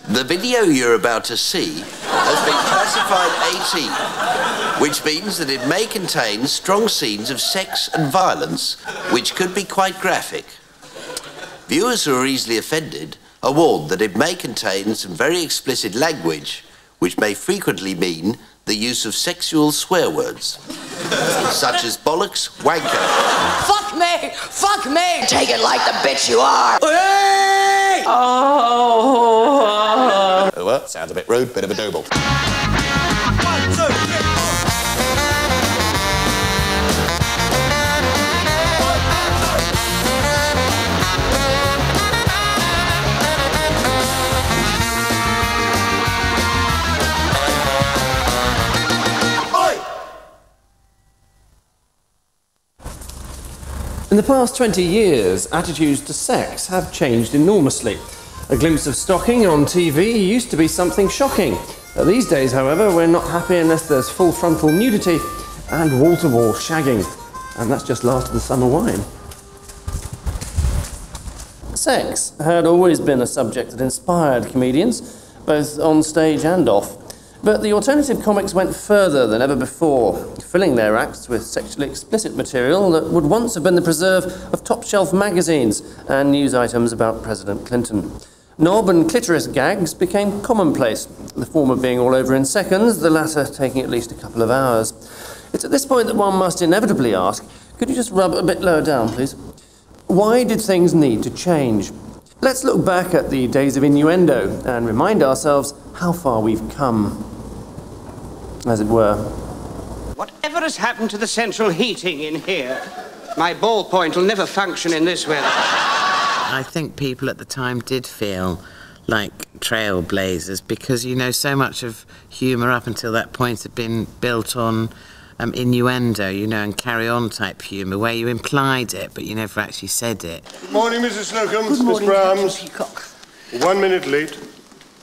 The video you're about to see has been classified 18, which means that it may contain strong scenes of sex and violence, which could be quite graphic. Viewers who are easily offended are warned that it may contain some very explicit language, which may frequently mean the use of sexual swear words, such as bollocks, wanker. Fuck me! Fuck me! Take it like the bitch you are! Hey! Oh! Well, sounds a bit rude, bit of a doable. 1, 2, 3, 4. In the past 20 years, attitudes to sex have changed enormously. A glimpse of stocking on TV used to be something shocking. These days, however, we're not happy unless there's full frontal nudity and wall-to-wall shagging. And that's just last of the summer wine. Sex had always been a subject that inspired comedians, both on stage and off. But the alternative comics went further than ever before, filling their acts with sexually explicit material that would once have been the preserve of top-shelf magazines and news items about President Clinton. Knob and clitoris gags became commonplace, the former being all over in seconds, the latter taking at least a couple of hours. It's at this point that one must inevitably ask, could you just rub a bit lower down, please? Why did things need to change? Let's look back at the days of innuendo and remind ourselves how far we've come, as it were. Whatever has happened to the central heating in here? My ballpoint will never function in this weather. I think people at the time did feel like trailblazers because, you know, so much of humour up until that point had been built on innuendo, you know, and carry-on type humour, where you implied it, but you never actually said it. Good morning, Mrs. Slocum. Good morning, Miss Brahms. Captain Peacock. 1 minute late.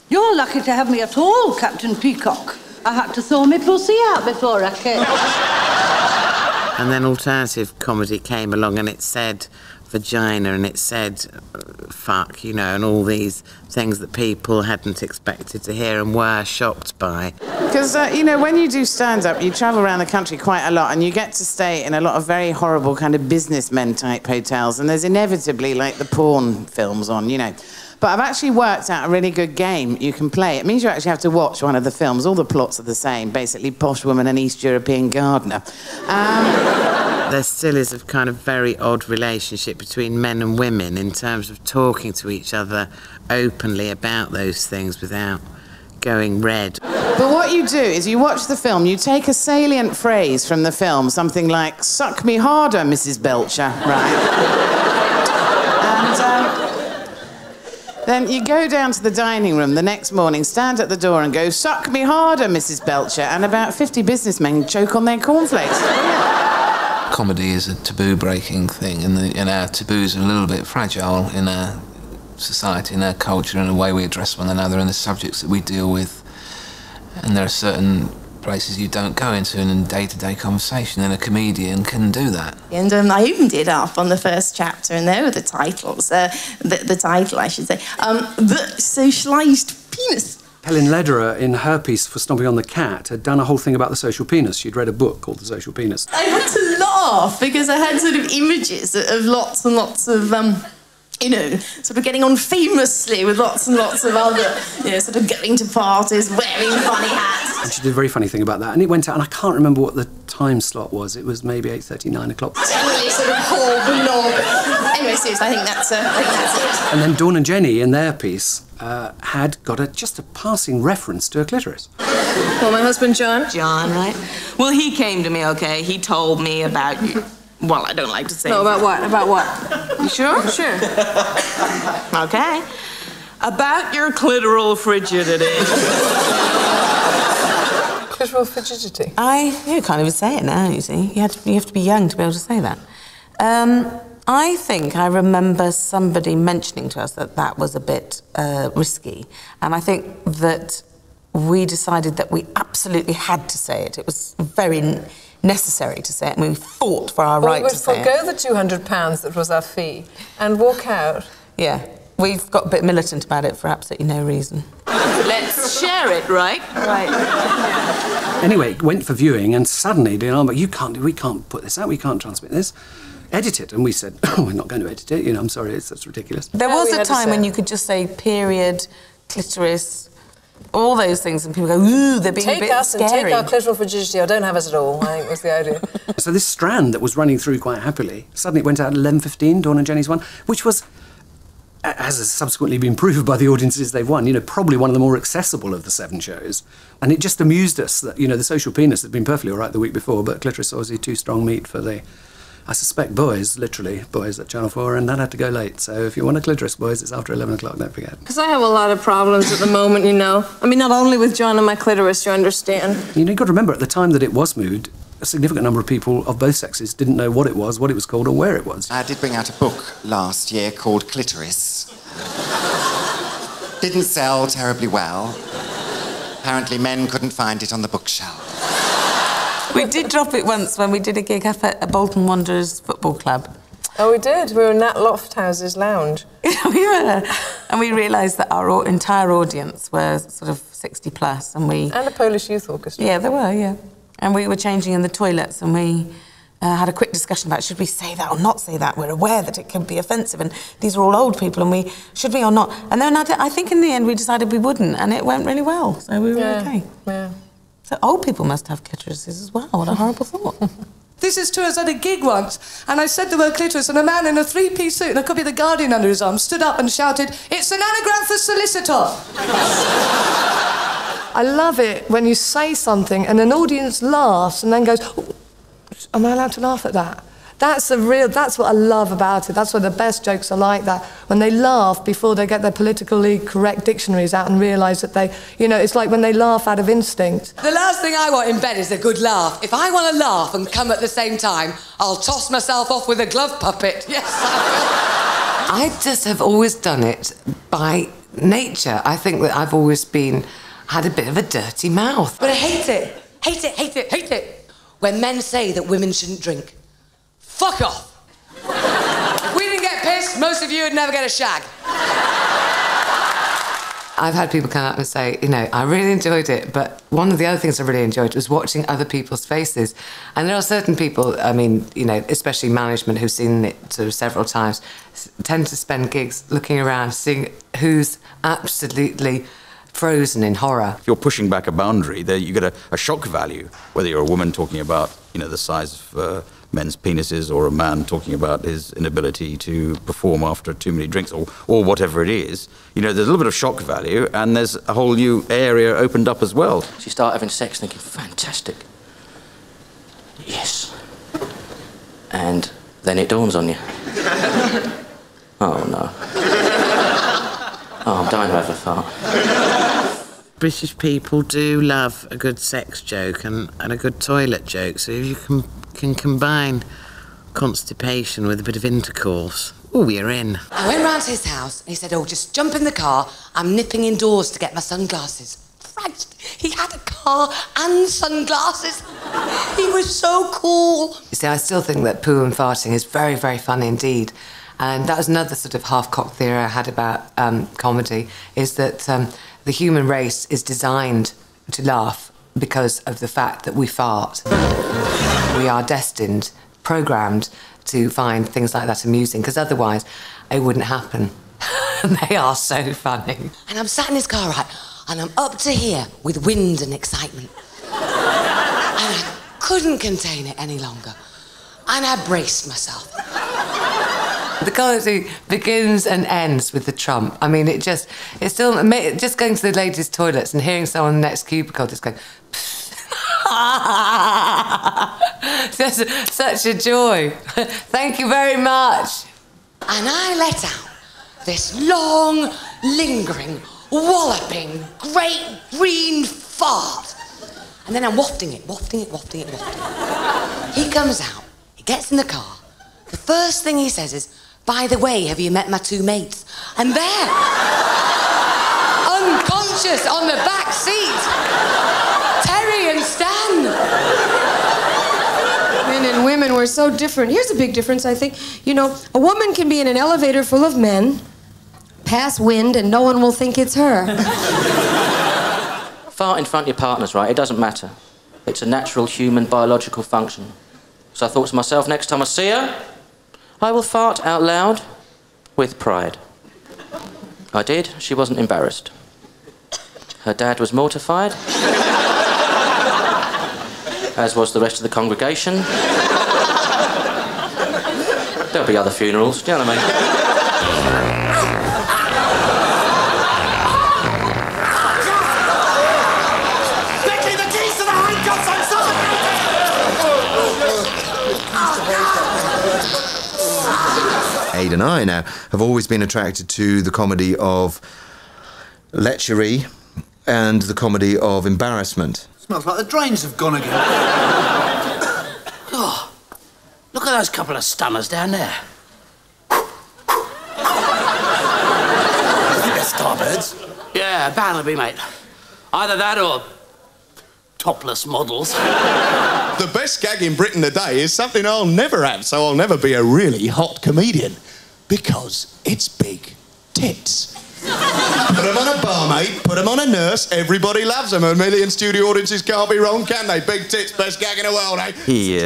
You're lucky to have me at all, Captain Peacock. I had to thaw my pussy out before I came. And then alternative comedy came along and it said vagina and it said fuck, you know, and all these things that people hadn't expected to hear and were shocked by. Because, you know, when you do stand-up, you travel around the country quite a lot and you get to stay in a lot of very horrible kind of businessmen-type hotels, and there's inevitably, like, the porn films on, you know. But I've actually worked out a really good game you can play. It means you actually have to watch one of the films. All the plots are the same, basically posh woman and East European gardener. There still is a kind of very odd relationship between men and women in terms of talking to each other openly about those things without going red. But what you do is you watch the film, you take a salient phrase from the film, something like, "Suck me harder, Mrs. Belcher," right? Then you go down to the dining room the next morning, stand at the door and go, "Suck me harder, Mrs. Belcher," and about 50 businessmen choke on their cornflakes. Comedy is a taboo-breaking thing, and our taboos are a little bit fragile in our society, in our culture, and the way we address one another and the subjects that we deal with. And there are certain places you don't go into in day-to-day conversation, and a comedian can do that. And I opened it up on the first chapter, and there were the titles, the title, I should say, The Socialised Penis. Helen Lederer, in her piece for Stomping on the Cat, had done a whole thing about the social penis. She'd read a book called The Social Penis. I had to laugh because I had sort of images of lots and lots of, you know, sort of getting on famously with lots and lots of other, you know, sort of going to parties, wearing funny hats. And she did a very funny thing about that. And it went out, and I can't remember what the time slot was. It was maybe 8:30, 9 o'clock. Generally sort of hob along. Anyway, seriously, I think that's it. And then Dawn and Jenny, in their piece, had got just a passing reference to a clitoris. Well, my husband, John? John, right? Well, he came to me, OK? He told me about you. Well, I don't like to say... No, about what? About what? You sure? Sure. OK. About your clitoral frigidity. Clitoral frigidity? You can't even say it now, you see. You have to be young to be able to say that. I think I remember somebody mentioning to us that that was a bit risky. And I think that we decided that we absolutely had to say it. It was very necessary to say it, and we fought for our right to say it. We would forgo the £200 that was our fee and walk out. Yeah. we've got a bit militant about it for absolutely no reason. Let's share it, right? Right. Anyway, it went for viewing, and suddenly, but we can't put this out, we can't transmit this. Edit it. And we said, oh, we're not going to edit it. I'm sorry, that's ridiculous. There was a time when you could just say period, clitoris, all those things, and people go, ooh, they're being a bit scary. Take us and take our clitoral frigidity, or don't have us at all, I think was the idea. So this strand that was running through quite happily, suddenly it went out at 11:15, Dawn and Jenny's one, which was, as has subsequently been proved by the audiences they've won, probably one of the more accessible of the 7 shows. And it just amused us that, the social penis had been perfectly all right the week before, but clitoris obviously too strong meat for the, I suspect, boys, literally, boys at Channel 4, and that had to go late. So if you want a clitoris, boys, it's after 11 o'clock, don't forget. Because I have a lot of problems at the moment, I mean, not only with John and my clitoris, you understand. You've got to remember, at the time that it was moved, a significant number of people of both sexes didn't know what it was called, or where it was. I did bring out a book last year called Clitoris. Didn't sell terribly well. Apparently men couldn't find it on the bookshelf. We did drop it once when we did a gig up at a Bolton Wanderers football club. Oh, we did. We were in Nat Lofthouse's lounge. We were. And we realised that our entire audience were sort of 60 plus, and we... And a Polish youth orchestra. Yeah, there were, yeah. And we were changing in the toilets, and we had a quick discussion about should we say that or not say that. We're aware that it can be offensive, and these are all old people, and should we or not? And then I think in the end we decided we wouldn't, and it went really well, so we were okay. Yeah. So old people must have clitorises as well. What a horrible thought. This is true. I was at a gig once, and I said the word clitoris, and a man in a 3-piece suit and a copy of The Guardian under his arm stood up and shouted, "It's an anagram for solicitor." I love it when you say something and an audience laughs and then goes, "Oh, am I allowed to laugh at that?" That's what I love about it. That's why the best jokes are like that. When they laugh before they get their politically correct dictionaries out and realise that they, it's like when they laugh out of instinct. The last thing I want in bed is a good laugh. If I want to laugh and come at the same time, I'll toss myself off with a glove puppet. Yes, I I just have always done it by nature. I think that I've always had a bit of a dirty mouth. But I hate it. Hate it, hate it, hate it. When men say that women shouldn't drink. Fuck off. If we didn't get pissed, most of you would never get a shag. I've had people come up and say, I really enjoyed it, but one of the other things I really enjoyed was watching other people's faces. And there are certain people, especially management who've seen it sort of several times, tend to spend gigs looking around, seeing who's absolutely frozen in horror. If you're pushing back a boundary, there you get a shock value, whether you're a woman talking about, the size of men's penises, or a man talking about his inability to perform after too many drinks, or whatever it is. There's a little bit of shock value, and there's a whole new area opened up as well. So you start having sex thinking, fantastic. Yes. And then it dawns on you. Oh, no. Oh, I'm dying to have a fart. British people do love a good sex joke and a good toilet joke, so if you can combine constipation with a bit of intercourse, you're in. I went round to his house and he said, just jump in the car, I'm nipping indoors to get my sunglasses. Christ, he had a car and sunglasses. He was so cool. You see, I still think that poo and farting is very, very funny indeed. And that was another sort of half-cocked theory I had about comedy, is that the human race is designed to laugh because of the fact that we fart. We are destined, programmed to find things like that amusing, because otherwise it wouldn't happen. They are so funny. And I'm sat in his car, right, and I'm up to here with wind and excitement. And I couldn't contain it any longer. And I braced myself. The comedy begins and ends with the trump. I mean, just going to the ladies' toilets and hearing someone in the next cubicle just going, such a joy. Thank you very much. And I let out this long, lingering, walloping, great green fart. And then I'm wafting it. He comes out, he gets in the car. The first thing he says is, "By the way, have you met my 2 mates?" And there, unconscious on the back seat, Terry and Stan. Men and women were so different. Here's a big difference, I think. A woman can be in an elevator full of men, pass wind and no one will think it's her. Fart in front of your partner's right, it doesn't matter. It's a natural human biological function. So I thought to myself, next time I see her, I will fart out loud with pride. I did. She wasn't embarrassed. Her dad was mortified, as was the rest of the congregation. There'll be other funerals, do you know what I mean? Becky, the keys to the handcuffs on Aid and I now have always been attracted to the comedy of lechery and the comedy of embarrassment. Smells like the drains have gone again. Oh, look at those couple of stunners down there. They're starbirds. Yeah, Barnaby, mate. Either that or topless models. The best gag in Britain today is something I'll never have, so I'll never be a really hot comedian. Because it's big tits. Put them on a barmaid, put them on a nurse, everybody loves them. A million studio audiences can't be wrong, can they? Big tits, best gag in the world, eh? He,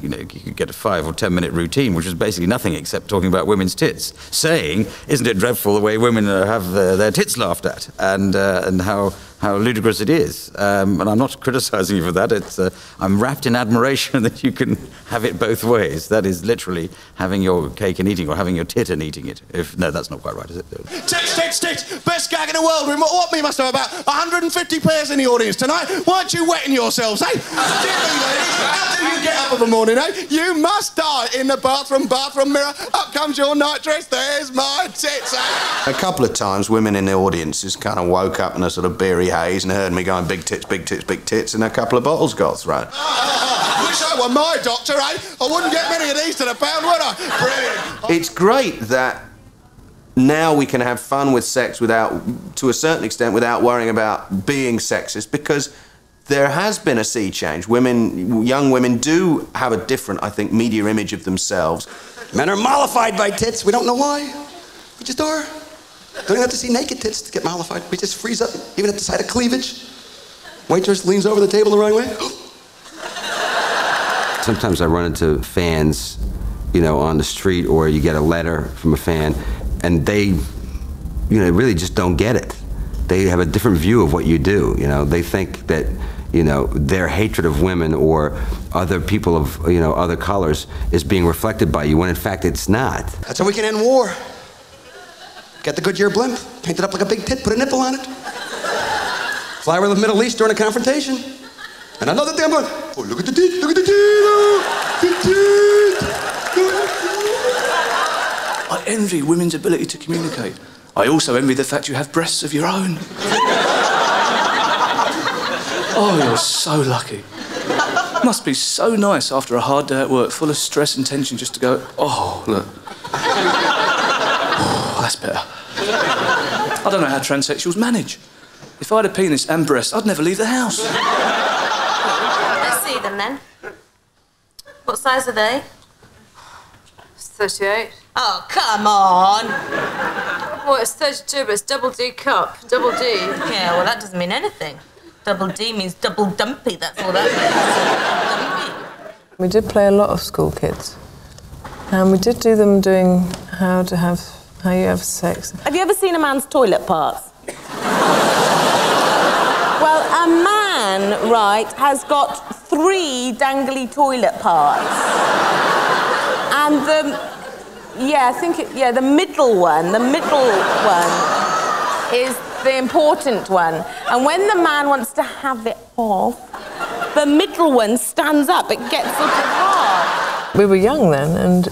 you know, you could get a 5 or 10 minute routine, which is basically nothing except talking about women's tits, saying, isn't it dreadful the way women have their tits laughed at, and how ludicrous it is. And I'm not criticising you for that. It's, I'm wrapped in admiration that you can have it both ways. That is literally having your cake and eating, or having your tit and eating it. No, that's not quite right, is it? Tits, tits, tits, best gag in the world. What, we must have about 150 pairs in the audience tonight. Why aren't you wetting yourselves, eh? How do you get up in the morning, eh? You must die in the bathroom mirror. Up comes your nightdress, there's my tits, eh? A couple of times women in the audiences kind of woke up in a sort of beery haze and heard me going big tits, big tits, big tits, and a couple of bottles got thrown. Wish I were my doctor, eh? I wouldn't get many of these to the pound, would I? Brilliant. It's great that now we can have fun with sex without, to a certain extent, without worrying about being sexist, because there has been a sea change. Young women do have a different, I think, media image of themselves. Men are mollified by tits. We don't know why. We just are. Don't even have to see naked tits to get mollified. We just freeze up, even at the sight of cleavage. Waitress leans over the table the wrong way. Sometimes I run into fans, you know, on the street, or you get a letter from a fan, and they, you know, really just don't get it. They have a different view of what you do, you know. They think that, you know, their hatred of women or other people of, you know, other colors is being reflected by you, when in fact it's not. That's how we can end war. Get the Goodyear blimp, paint it up like a big tit, put a nipple on it. Fly over the Middle East during a confrontation. And another thing I'm going, oh, look at the tit, look at the tit, oh, I envy women's ability to communicate. I also envy the fact you have breasts of your own. Oh, you're so lucky. Must be so nice after a hard day at work, full of stress and tension, just to go, oh, look. Oh, that's better. I don't know how transsexuals manage. If I had a penis and breasts, I'd never leave the house. Let's see them then. What size are they? 38. Oh, come on. Well, it's 32, but it's double D cup. Double D. Yeah, well, that doesn't mean anything. Double D means double dumpy, that's all that means. We did play a lot of school kids. And we did do them doing how you have sex. Have you ever seen a man's toilet parts? Well, a man, right, has got 3 dangly toilet parts. And the middle one is the important one. And when the man wants to have it off, the middle one stands up. It gets sort of hard. We were young then, and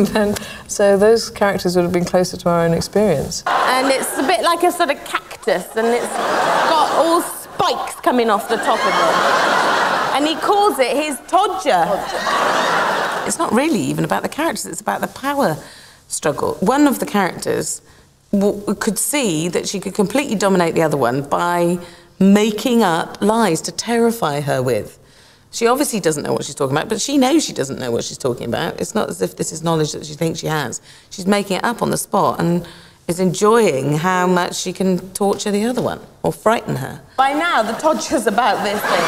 then so those characters would have been closer to our own experience. And it's a bit like a sort of cactus, and it's got all spikes coming off the top of it. And he calls it his todger. It's not really even about the characters, it's about the power struggle. One of the characters could see that she could completely dominate the other one by making up lies to terrify her with. She obviously doesn't know what she's talking about, but she knows she doesn't know what she's talking about. It's not as if this is knowledge that she thinks she has. She's making it up on the spot, and is enjoying how much she can torture the other one or frighten her. By now, the torture's about this thing.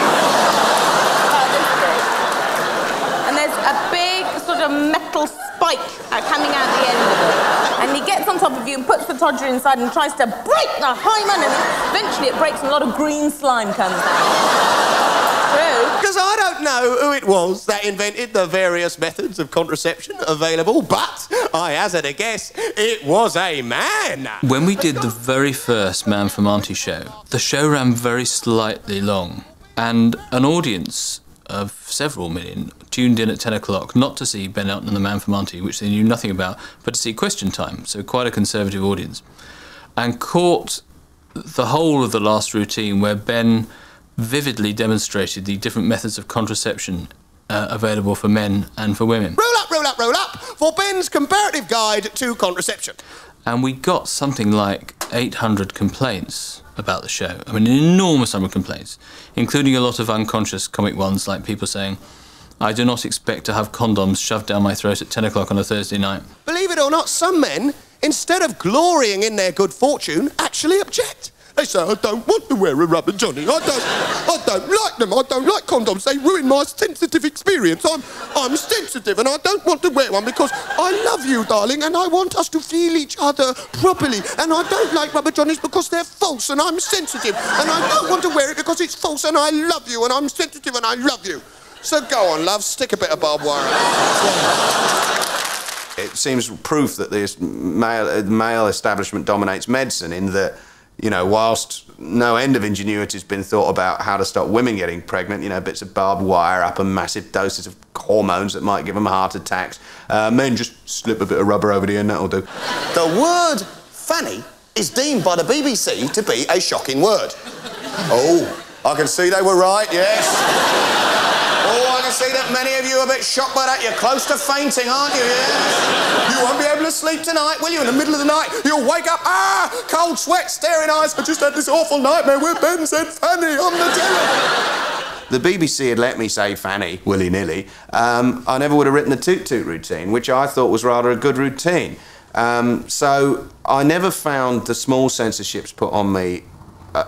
About this thing. And there's a big sort of metal spike coming out the end of it. And he gets on top of you and puts the torture inside and tries to break the hymen, and eventually it breaks and a lot of green slime comes out. True. Because I don't know who it was that invented the various methods of contraception available, but I hazard a guess, it was a man. When we did the very first Man from Auntie show, the show ran very slightly long, and an audience of several million tuned in at 10 o'clock, not to see Ben Elton and the Man from Auntie, which they knew nothing about, but to see Question Time, so quite a conservative audience, and caught the whole of the last routine where Ben vividly demonstrated the different methods of contraception available for men and for women. Roll up for Ben's comparative guide to contraception. And we got something like 800 complaints about the show. I mean, an enormous number of complaints, including a lot of unconscious comic ones, like people saying, "I do not expect to have condoms shoved down my throat at 10 o'clock on a Thursday night." Believe it or not, some men, instead of glorying in their good fortune, actually object. They say, "I don't want to wear a rubber Johnny. I don't like them. I don't like condoms. They ruin my sensitive experience. I'm sensitive and I don't want to wear one because I love you, darling, and I want us to feel each other properly. And I don't like rubber Johnnies because they're false and I'm sensitive. And I don't want to wear it because it's false and I love you and I'm sensitive and I love you. So go on, love, stick a bit of barbed wire. It seems proof that this male establishment dominates medicine in that, you know, whilst no end of ingenuity has been thought about how to stop women getting pregnant, you know, bits of barbed wire up and massive doses of hormones that might give them heart attacks, men just slip a bit of rubber over the end, that'll do. The word fanny is deemed by the BBC to be a shocking word. Oh, I can see they were right, yes. Oh, I can see that many of you are a bit shocked by that. You're close to fainting, aren't you? Yes. You won't be able to sleep tonight, will you? In the middle of the night, you'll wake up, cold sweat, staring eyes. I just had this awful nightmare where Ben said Fanny on the telly. The BBC had let me say Fanny willy-nilly. I never would have written the toot-toot routine, which I thought was rather a good routine. So I never found the small censorships put on me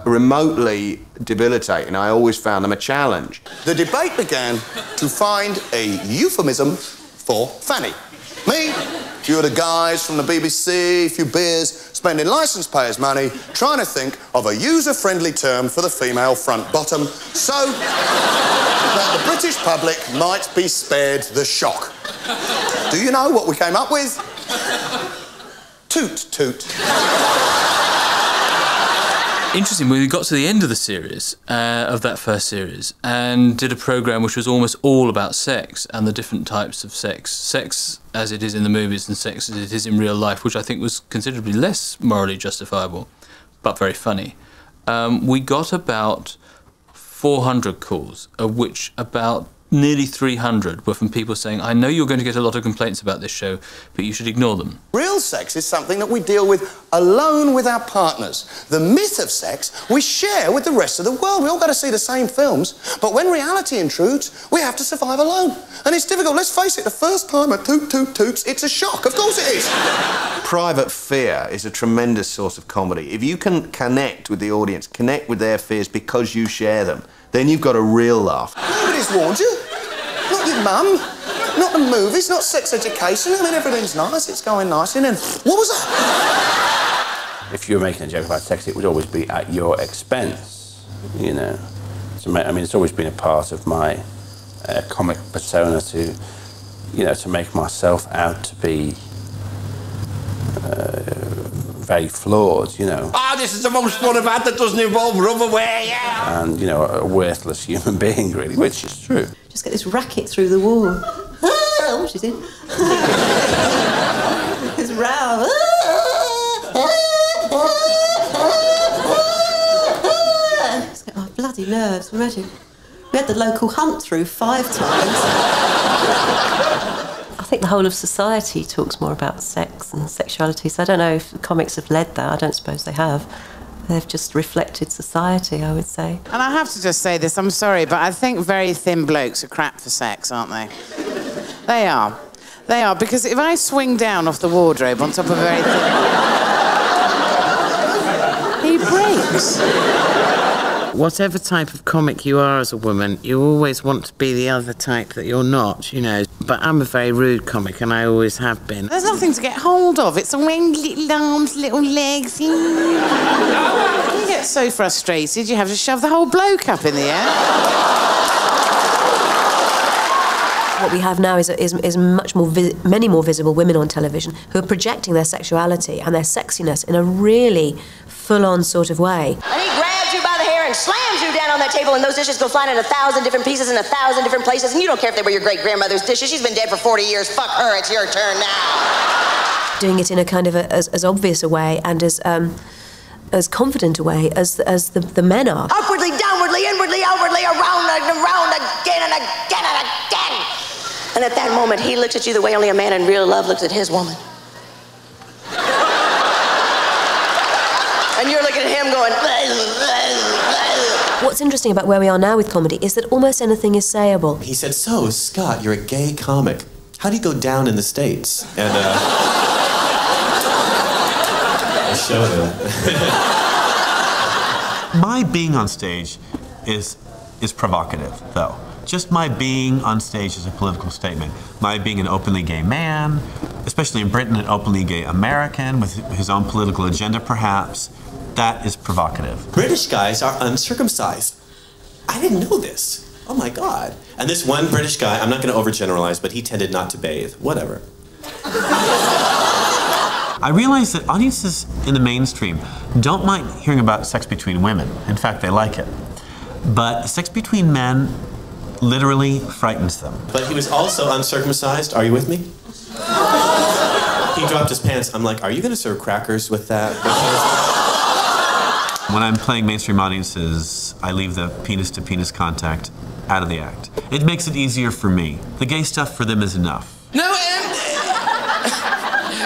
remotely debilitating. I always found them a challenge. The debate began to find a euphemism for fanny. Me, a few of the guys from the BBC, a few beers, spending licence payers' money, trying to think of a user-friendly term for the female front bottom so that the British public might be spared the shock. Do you know what we came up with? Toot toot. Interesting, we got to the end of the series, of that first series, and did a programme which was almost all about sex and the different types of sex. Sex as it is in the movies and sex as it is in real life, which I think was considerably less morally justifiable, but very funny. We got about 400 calls, of which about nearly 300 were from people saying, "I know you're going to get a lot of complaints about this show, but you should ignore them." Real sex is something that we deal with alone with our partners. The myth of sex we share with the rest of the world. We all got to see the same films, but when reality intrudes, we have to survive alone. And it's difficult. Let's face it, the first time a toot toot toots, it's a shock. Of course it is. Private fear is a tremendous source of comedy. If you can connect with the audience, connect with their fears because you share them, then you've got a real laugh. Nobody's warned you. Not your mum. Not the movies, not sex education. I mean, everything's nice, it's going nice. And then, what was that? If you were making a joke about sex, it would always be at your expense, you know. So, I mean, it's always been a part of my comic persona to, you know, to make myself out to be very flawed, you know. This is the most fun I've had that doesn't involve rubberware, yeah! And, you know, a worthless human being, really, which is true. Just get this racket through the wall. Oh, she's in. This row. Just get my bloody nerves already. We had the local hunt through 5 times. I think the whole of society talks more about sex and sexuality, so I don't know if the comics have led that. I don't suppose they have. They've just reflected society, I would say. And I have to just say this, I'm sorry, but I think very thin blokes are crap for sex, aren't they? They are. They are, because if I swing down off the wardrobe on top of a very thin... sex. Whatever type of comic you are as a woman, you always want to be the other type that you're not, you know. But I'm a very rude comic, and I always have been. There's nothing to get hold of. It's all little arms, little legs. You get so frustrated, you have to shove the whole bloke up in the air. What we have now is much more many more visible women on television who are projecting their sexuality and their sexiness in a really full-on sort of way. And he grabs you by the hair and slams you down on that table, and those dishes go flying in 1,000 different pieces in 1,000 different places, and you don't care if they were your great-grandmother's dishes. She's been dead for 40 years. Fuck her. It's your turn now. Doing it in a kind of as obvious a way and as confident a way as the men are. Upwardly, downwardly, inwardly, outwardly, around and around, again and again and again. And at that moment, he looks at you the way only a man in real love looks at his woman. And you're looking at him going... What's interesting about where we are now with comedy is that almost anything is sayable. He said, so, Scott, you're a gay comic. How do you go down in the States? And, I showed him. My being on stage is provocative, though. Just my being on stage is a political statement. My being an openly gay man, especially in Britain, an openly gay American with his own political agenda, perhaps, that is provocative. British guys are uncircumcised. I didn't know this. Oh my God. And this one British guy, I'm not going to overgeneralize, but he tended not to bathe. Whatever. I realize that audiences in the mainstream don't mind hearing about sex between women. In fact, they like it. But sex between men literally frightens them. But he was also uncircumcised. Are you with me? He dropped his pants. I'm like, are you going to serve crackers with that? When I'm playing mainstream audiences, I leave the penis-to-penis contact out of the act. It makes it easier for me. The gay stuff for them is enough. No,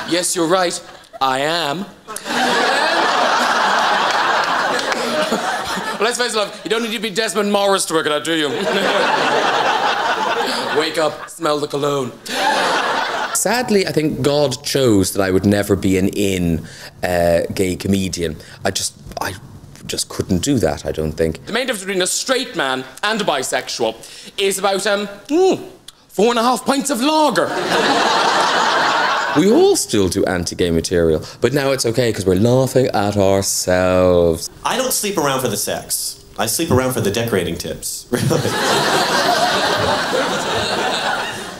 yes, you're right. I am. Let's face it, love, you don't need to be Desmond Morris to work it out, do you? Wake up, smell the cologne. Sadly, I think God chose that I would never be an gay comedian. I just couldn't do that, I don't think. The main difference between a straight man and a bisexual is about, 4.5 pints of lager. We all still do anti-gay material, but now it's okay because we're laughing at ourselves. I don't sleep around for the sex. I sleep around for the decorating tips. Really.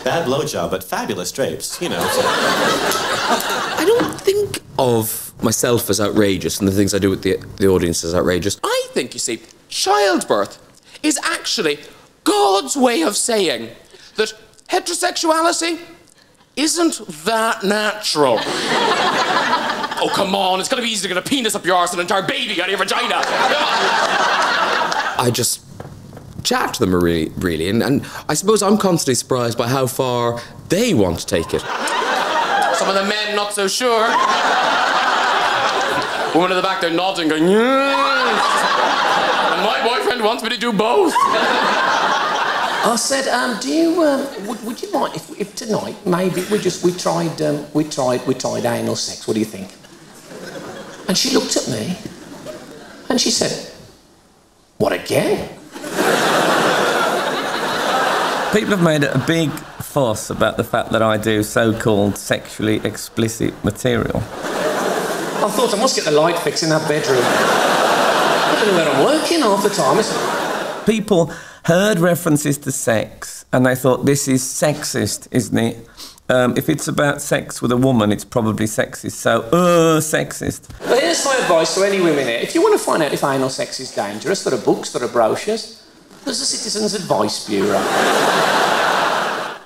Bad blowjob, but fabulous drapes, you know. So. I don't think of myself as outrageous and the things I do with the audience as outrageous. I think, you see, childbirth is actually God's way of saying that heterosexuality isn't that natural. Oh, come on, it's gonna be easy to get a penis up your arse and an entire baby out of your vagina. I just chat to them really, and I suppose I'm constantly surprised by how far they want to take it. Some of the men not so sure. Woman in the back there nodding, going, yes. And my boyfriend wants me to do both. I said, would you mind if tonight maybe we tried anal sex? What do you think? And she looked at me, and she said, "What again?" People have made a big fuss about the fact that I do so-called sexually explicit material. I thought I must get the light fixed in that bedroom. I don't know where I'm working half the time. People heard references to sex and they thought, this is sexist, isn't it? If it's about sex with a woman, it's probably sexist, so, sexist. But here's my advice to any women here. If you want to find out if anal sex is dangerous, there are books, there are brochures. There's the Citizens Advice Bureau.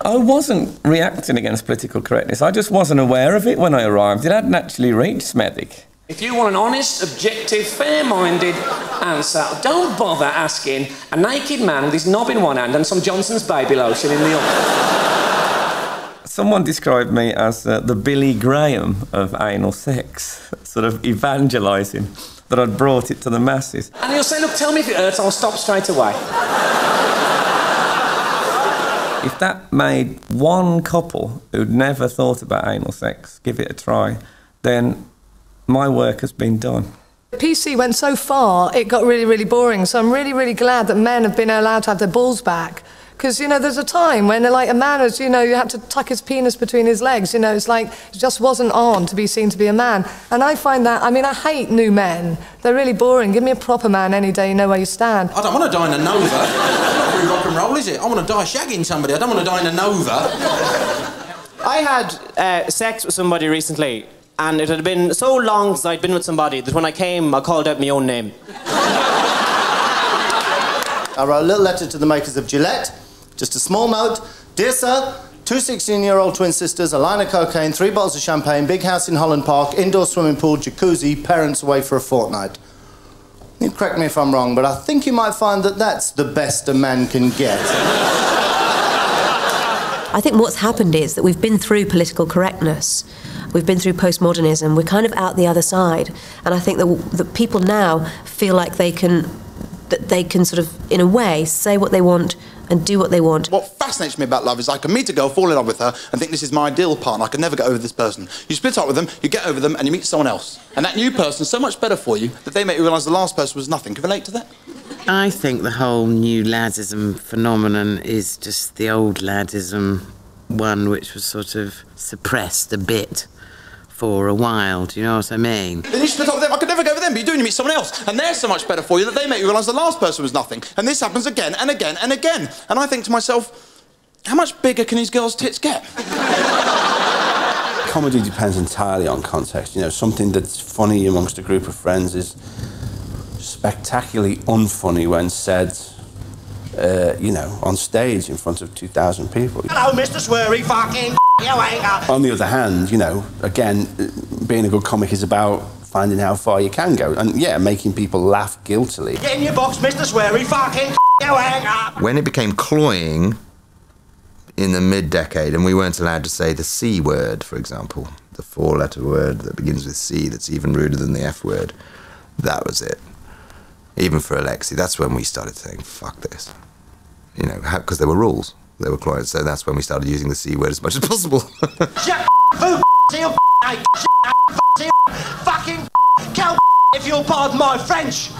I wasn't reacting against political correctness. I just wasn't aware of it when I arrived. It hadn't actually reached Smethwick. If you want an honest, objective, fair-minded answer, don't bother asking a naked man with his knob in one hand and some Johnson's baby lotion in the other. Someone described me as the Billy Graham of anal sex, sort of evangelising that I'd brought it to the masses. And he'll say, look, tell me if it hurts, I'll stop straight away. If that made one couple who'd never thought about anal sex give it a try, then my work has been done. PC went so far, it got really, really boring. So I'm really, really glad that men have been allowed to have their balls back. Because, you know, there's a time when, like, a man was, you know, you had to tuck his penis between his legs. You know, it's like, it just wasn't on to be seen to be a man. And I find that, I mean, I hate new men. They're really boring. Give me a proper man any day, you know where you stand. I don't want to die in a Nova. That's not very rock and roll, is it? I want to die shagging somebody. I don't want to die in a Nova. I had sex with somebody recently, and it had been so long since I'd been with somebody that when I came, I called out my own name. I wrote a little letter to the makers of Gillette. Just a small note. Dear sir, 2 16-year-old twin sisters, a line of cocaine, 3 bottles of champagne, big house in Holland Park, indoor swimming pool, jacuzzi, parents away for a fortnight. You correct me if I'm wrong, but I think you might find that that's the best a man can get. I think what's happened is that we've been through political correctness. We've been through postmodernism. We're kind of out the other side. And I think that people now feel like they can sort of, in a way, say what they want and do what they want. What fascinates me about love is I can meet a girl, fall in love with her, and think this is my ideal partner. I can never get over this person. You split up with them, you get over them, and you meet someone else. And that new person is so much better for you that they make you realise the last person was nothing. Can you relate to that? I think the whole new ladism phenomenon is just the old ladism one which was sort of suppressed a bit for a while, do you know what I mean? Then you split up with them, I could never go with them, but you do, and you meet someone else, and they're so much better for you that they make you realise the last person was nothing. And this happens again and again and again. And I think to myself, how much bigger can these girls' tits get? Comedy depends entirely on context. You know, something that's funny amongst a group of friends is spectacularly unfunny when said, you know, on stage in front of 2,000 people. Hello, Mr. Sweary, fucking you ain't. On the other hand, you know, again, being a good comic is about finding how far you can go. And, yeah, making people laugh guiltily. Get in your box, Mr. Sweary, fucking you ain't. When it became cloying in the mid-decade, and we weren't allowed to say the C word, for example, the 4-letter word that begins with C that's even ruder than the F word, that was it. Even for Alexi, that's when we started saying, fuck this. You know, because there were rules. There were clients, so that's when we started using the C word as much as possible. Shut food to your fucking cow if you'll pardon my French.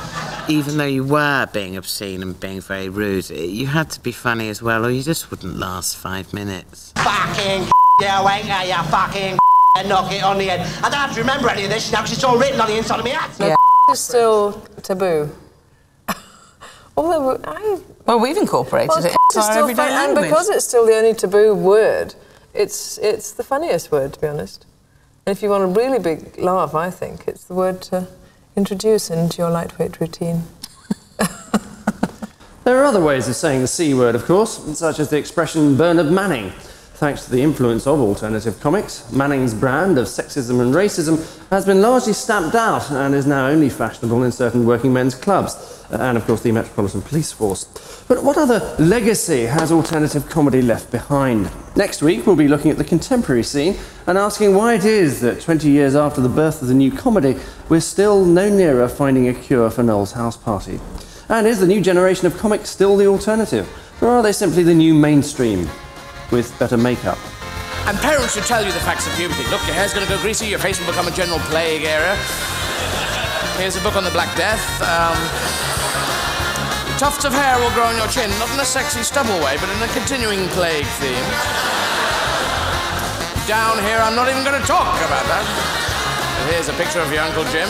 Even though you were being obscene and being very rude, you had to be funny as well, or you just wouldn't last 5 minutes. Fucking you ain't you fucking knock it on the head. I don't have to remember any of this now because it's all written on the inside of my hat. Yeah. It's still taboo. Although well, we've incorporated it into our everyday language. And because it's still the only taboo word, it's the funniest word, to be honest. And if you want a really big laugh, I think it's the word to introduce into your lightweight routine. There are other ways of saying the C word, of course, such as the expression Bernard Manning. Thanks to the influence of alternative comics, Manning's brand of sexism and racism has been largely stamped out and is now only fashionable in certain working men's clubs, and of course the Metropolitan Police Force. But what other legacy has alternative comedy left behind? Next week we'll be looking at the contemporary scene and asking why it is that 20 years after the birth of the new comedy, we're still no nearer finding a cure for Noel's house party. And is the new generation of comics still the alternative, or are they simply the new mainstream with better makeup? And parents should tell you the facts of puberty. Look, your hair's going to go greasy, your face will become a general plague area. Here's a book on the Black Death. Tufts of hair will grow on your chin, not in a sexy stubble way, but in a continuing plague theme. Down here, I'm not even going to talk about that. Here's a picture of your Uncle Jim.